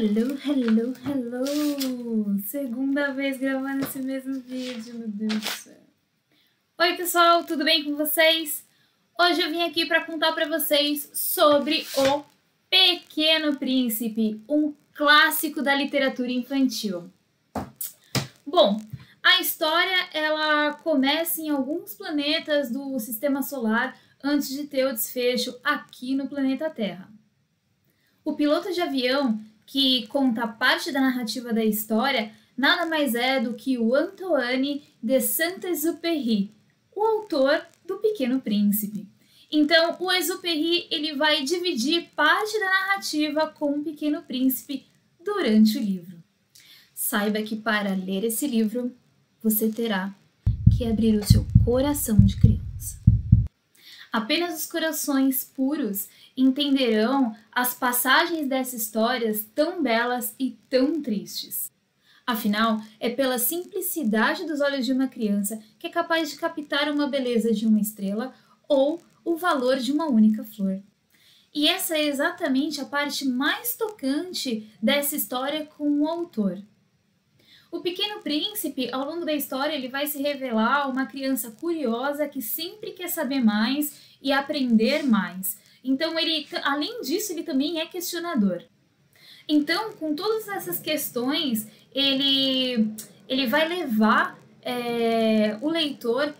Hello, hello, hello! Segunda vez gravando esse mesmo vídeo, meu Deus do céu. Oi, pessoal, tudo bem com vocês? Hoje eu vim aqui para contar para vocês sobre O Pequeno Príncipe, um clássico da literatura infantil. Bom, a história ela começa em alguns planetas do Sistema Solar antes de ter o desfecho aqui no planeta Terra. O piloto de avião que conta parte da narrativa da história nada mais é do que o Antoine de Saint-Exupéry, o autor do Pequeno Príncipe. Então, o Exupéry ele vai dividir parte da narrativa com o Pequeno Príncipe durante o livro. Saiba que para ler esse livro, você terá que abrir o seu coração de criança. Apenas os corações puros entenderão as passagens dessas histórias tão belas e tão tristes. Afinal, é pela simplicidade dos olhos de uma criança que é capaz de captar uma beleza de uma estrela ou o valor de uma única flor. E essa é exatamente a parte mais tocante dessa história com o autor. O Pequeno Príncipe, ao longo da história, ele vai se revelar uma criança curiosa que sempre quer saber mais e aprender mais. Então, além disso, ele também é questionador. Então, com todas essas questões, ele vai levar o leitor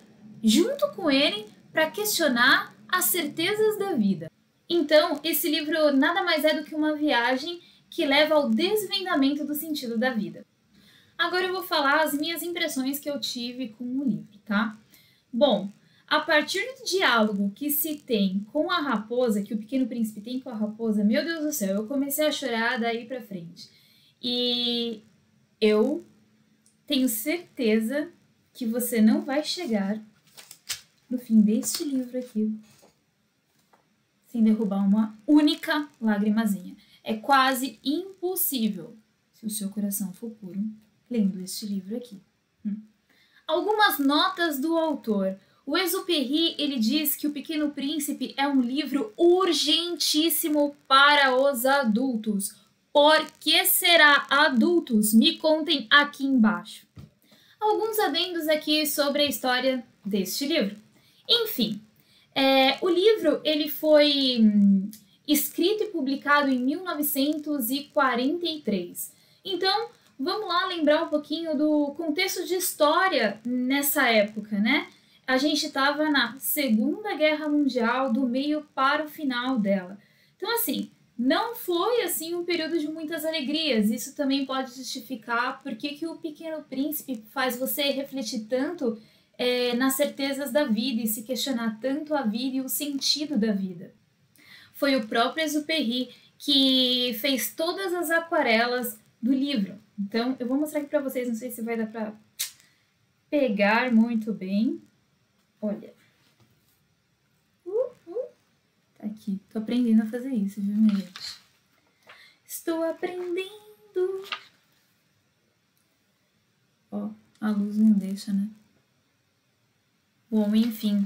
junto com ele para questionar as certezas da vida. Então, esse livro nada mais é do que uma viagem que leva ao desvendamento do sentido da vida. Agora eu vou falar as minhas impressões que eu tive com o livro, tá? Bom, a partir do diálogo que se tem com a raposa, que o Pequeno Príncipe tem com a raposa, meu Deus do céu, eu comecei a chorar daí pra frente. E eu tenho certeza que você não vai chegar no fim deste livro aqui sem derrubar uma única lagrimazinha. É quase impossível, se o seu coração for puro, lendo este livro aqui. Algumas notas do autor. O Exupéry, ele diz que O Pequeno Príncipe é um livro urgentíssimo para os adultos. Por que será, adultos? Me contem aqui embaixo. Alguns adendos aqui sobre a história deste livro. Enfim, o livro ele foi escrito e publicado em 1943. Então, vamos lá lembrar um pouquinho do contexto de história nessa época, né? A gente estava na Segunda Guerra Mundial, do meio para o final dela. Então, assim, não foi assim um período de muitas alegrias. Isso também pode justificar por que o Pequeno Príncipe faz você refletir tanto nas certezas da vida e se questionar tanto a vida e o sentido da vida. Foi o próprio Exupéry que fez todas as aquarelas do livro. Então, eu vou mostrar aqui para vocês, não sei se vai dar para pegar muito bem. Olha. Tá aqui. Tô aprendendo a fazer isso, viu, minha gente? Estou aprendendo. Ó, a luz não deixa, né? Bom, enfim.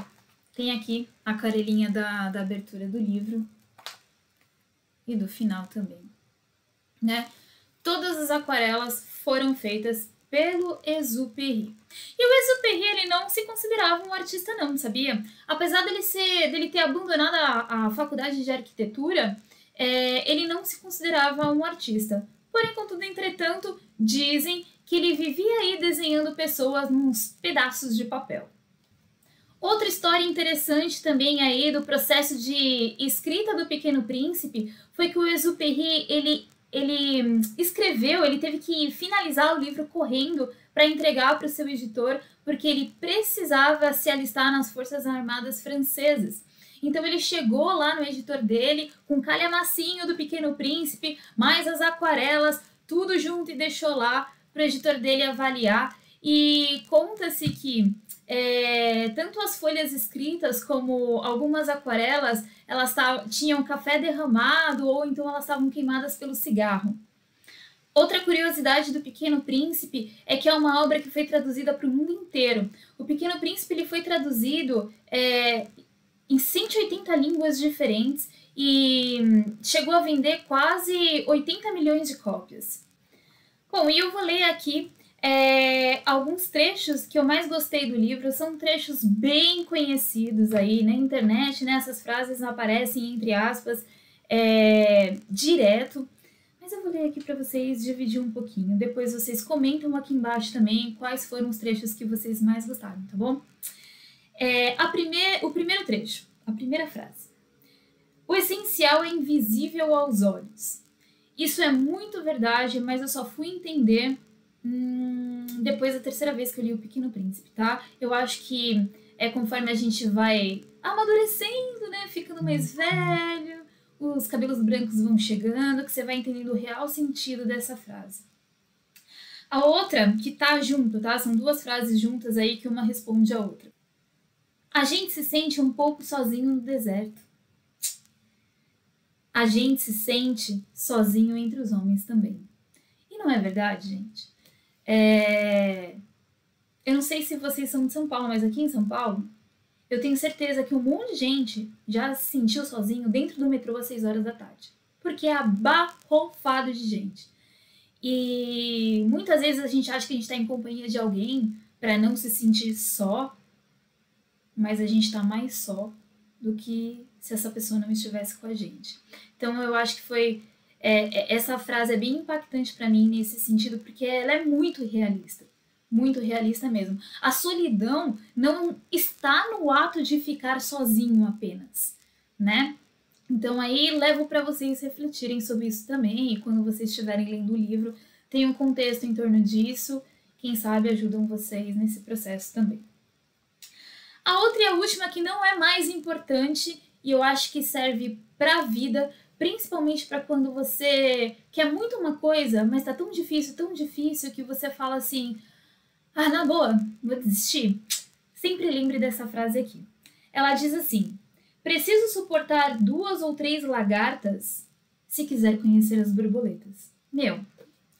Tem aqui a aquarelinha da abertura do livro. E do final também, né? Todas as aquarelas foram feitas pelo Exupéry. E o Exupéry, ele não se considerava um artista não, sabia? Apesar dele ter abandonado a faculdade de arquitetura, ele não se considerava um artista. Porém, contudo, entretanto, dizem que ele vivia aí desenhando pessoas nos pedaços de papel. Outra história interessante também aí do processo de escrita do Pequeno Príncipe foi que o Exupéry, ele escreveu, ele teve que finalizar o livro correndo para entregar para o seu editor, porque ele precisava se alistar nas Forças Armadas Francesas. Então ele chegou lá no editor dele com o calhamacinho do Pequeno Príncipe, mais as aquarelas, tudo junto e deixou lá para o editor dele avaliar. E conta-se que tanto as folhas escritas como algumas aquarelas, elas tinham café derramado ou então elas estavam queimadas pelo cigarro. Outra curiosidade do Pequeno Príncipe é que é uma obra que foi traduzida para o mundo inteiro. O Pequeno Príncipe ele foi traduzido em 180 línguas diferentes e chegou a vender quase 80 milhões de cópias. Bom, e eu vou ler aqui alguns trechos que eu mais gostei do livro. São trechos bem conhecidos aí na internet, né? Essas frases aparecem entre aspas direto. Mas eu vou ler aqui para vocês, dividir um pouquinho. Depois vocês comentam aqui embaixo também quais foram os trechos que vocês mais gostaram, tá bom? O primeiro trecho, a primeira frase. O essencial é invisível aos olhos. Isso é muito verdade, mas eu só fui entender depois da terceira vez que eu li O Pequeno Príncipe, tá? Eu acho que conforme a gente vai amadurecendo, né? Ficando mais velho, os cabelos brancos vão chegando, que você vai entendendo o real sentido dessa frase. A outra, que tá junto, tá? São duas frases juntas aí que uma responde a outra. A gente se sente um pouco sozinho no deserto. A gente se sente sozinho entre os homens também. E não é verdade, gente? Eu não sei se vocês são de São Paulo, mas aqui em São Paulo, eu tenho certeza que um monte de gente já se sentiu sozinho dentro do metrô às 6 horas da tarde. Porque é abarrofado de gente. E muitas vezes a gente acha que a gente está em companhia de alguém para não se sentir só, mas a gente está mais só do que se essa pessoa não estivesse com a gente. Então eu acho que essa frase é bem impactante para mim nesse sentido, porque ela é muito realista mesmo. A solidão não está no ato de ficar sozinho apenas, né? Então aí levo para vocês refletirem sobre isso também, e quando vocês estiverem lendo o livro, tem um contexto em torno disso, quem sabe ajudam vocês nesse processo também. A outra e a última, que não é mais importante, e eu acho que serve para a vida, principalmente para quando você quer muito uma coisa, mas tá tão difícil, que você fala assim, na boa, vou desistir. Sempre lembre dessa frase aqui. Ela diz assim, preciso suportar 2 ou 3 lagartas se quiser conhecer as borboletas. Meu,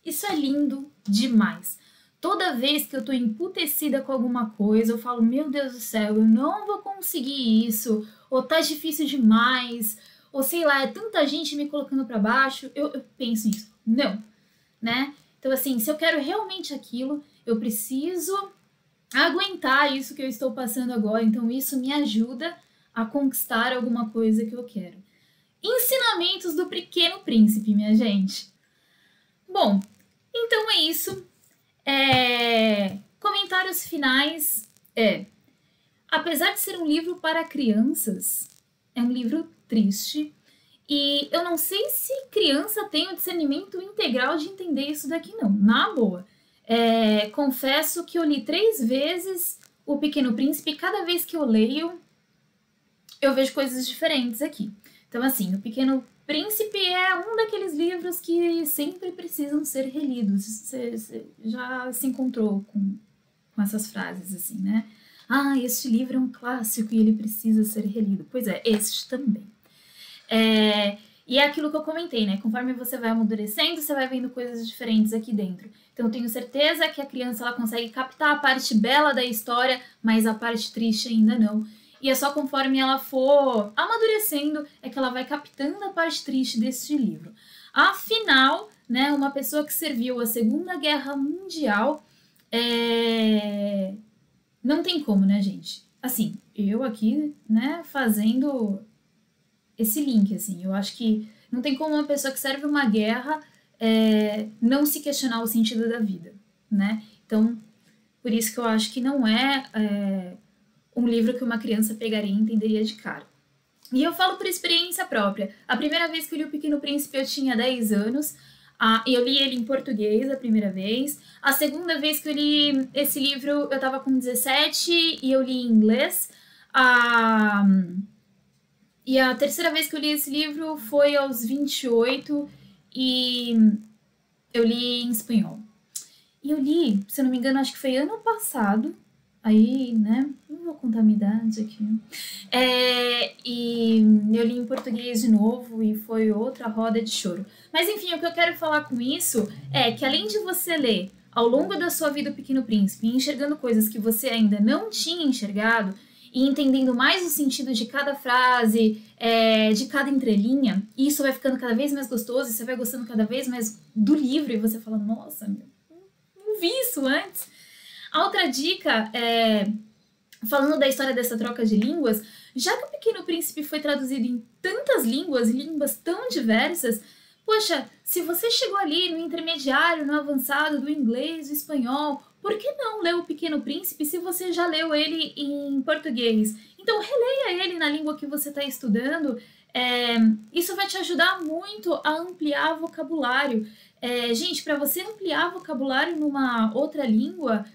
isso é lindo demais. Toda vez que eu tô emputecida com alguma coisa, eu falo, meu Deus do céu, eu não vou conseguir isso, ou tá difícil demais, ou sei lá, é tanta gente me colocando para baixo, eu penso nisso. Não, né? Então assim, se eu quero realmente aquilo, eu preciso aguentar isso que eu estou passando agora, então isso me ajuda a conquistar alguma coisa que eu quero. Ensinamentos do Pequeno Príncipe, minha gente. Bom, então é isso. Comentários finais apesar de ser um livro para crianças, é um livro triste, e eu não sei se criança tem o discernimento integral de entender isso daqui não, na boa. Confesso que eu li 3 vezes O Pequeno Príncipe, e cada vez que eu leio, eu vejo coisas diferentes aqui. Então assim, O Pequeno Príncipe é um daqueles livros que sempre precisam ser relidos. Você já se encontrou com essas frases, assim, né? Este livro é um clássico e ele precisa ser relido. Pois é, este também. E é aquilo que eu comentei, né? Conforme você vai amadurecendo, você vai vendo coisas diferentes aqui dentro. Então eu tenho certeza que a criança ela consegue captar a parte bela da história, mas a parte triste ainda não. E é só conforme ela for amadurecendo é que ela vai captando a parte triste desse livro. Afinal, né, uma pessoa que serviu a Segunda Guerra Mundial, não tem como, né, gente? Assim, eu aqui, né, fazendo esse link, assim, eu acho que não tem como uma pessoa que serve uma guerra não se questionar o sentido da vida, né? Então, por isso que eu acho que não é um livro que uma criança pegaria e entenderia de cara. E eu falo por experiência própria. A primeira vez que eu li O Pequeno Príncipe eu tinha 10 anos, eu li ele em português a primeira vez. A segunda vez que eu li esse livro eu estava com 17 e eu li em inglês. E a terceira vez que eu li esse livro foi aos 28 e eu li em espanhol. E eu li, se eu não me engano, acho que foi ano passado. Aí, né, não vou contar a minha idade aqui. E eu li em português de novo e foi outra roda de choro. Mas enfim, o que eu quero falar com isso é que além de você ler ao longo da sua vida O Pequeno Príncipe, enxergando coisas que você ainda não tinha enxergado, e entendendo mais o sentido de cada frase, de cada entrelinha, e isso vai ficando cada vez mais gostoso, e você vai gostando cada vez mais do livro, e você fala, nossa, meu, não vi isso antes. A outra dica falando da história dessa troca de línguas, já que o Pequeno Príncipe foi traduzido em tantas línguas, línguas tão diversas, poxa, se você chegou ali no intermediário, no avançado do inglês, do espanhol, por que não ler o Pequeno Príncipe se você já leu ele em português? Então, releia ele na língua que você está estudando. Isso vai te ajudar muito a ampliar vocabulário. Gente, para você ampliar vocabulário numa outra língua,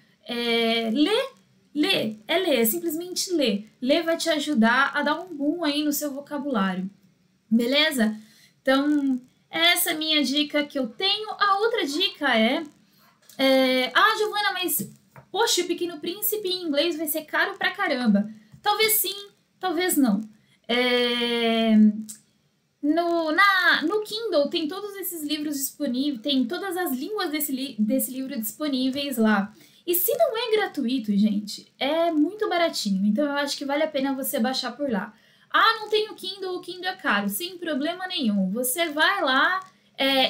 ler, simplesmente ler. Ler vai te ajudar a dar um boom aí no seu vocabulário. Beleza? Então, essa é a minha dica que eu tenho. A outra dica Giovana, mas poxa, o Pequeno Príncipe em inglês vai ser caro pra caramba. Talvez sim, talvez não. No Kindle tem todos esses livros disponíveis, tem todas as línguas desse livro disponíveis lá. E se não é gratuito, gente, é muito baratinho. Então eu acho que vale a pena você baixar por lá. Não tenho Kindle, o Kindle é caro. Sem problema nenhum. Você vai lá,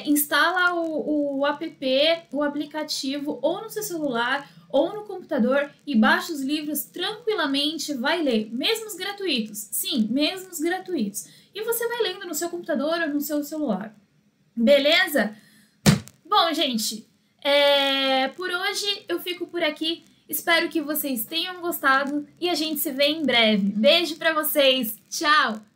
instala o app, o aplicativo, ou no seu celular, ou no computador, e baixa os livros tranquilamente, vai ler. Mesmo os gratuitos. Sim, mesmo os gratuitos. E você vai lendo no seu computador ou no seu celular. Beleza? Bom, gente, por hoje eu fico por aqui. Espero que vocês tenham gostado e a gente se vê em breve. Beijo pra vocês. Tchau!